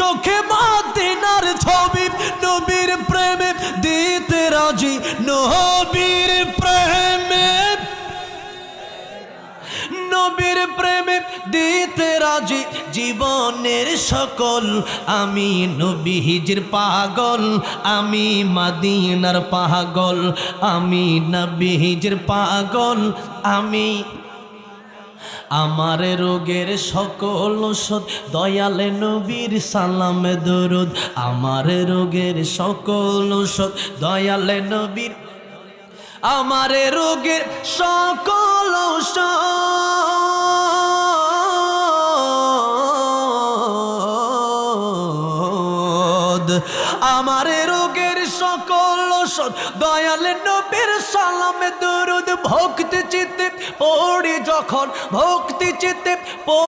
চোখে মদিনার ছবি, নবীর প্রেমে দিতে রাজি, নবীর প্রেমে, নবীর প্রেমে দিতে রাজি জীবনের সকল। আমি নবীজির পাগল, আমি মদিনার পাগল, আমি নবীজির পাগল, আমি। আমার রোগের সকল ঔষধ দয়ালে নবীর সালামে দরুদ, আমার রোগের সকল ঔষধ দয়ালে নবীর, আমার রোগের সকল ঔষধ, আমার রোগের সকল ঔষধ দয়ালে নবীর সালামে দরুদ। ভক্তি চিত্তে পড়ি যখন, ভক্তি চিত্তে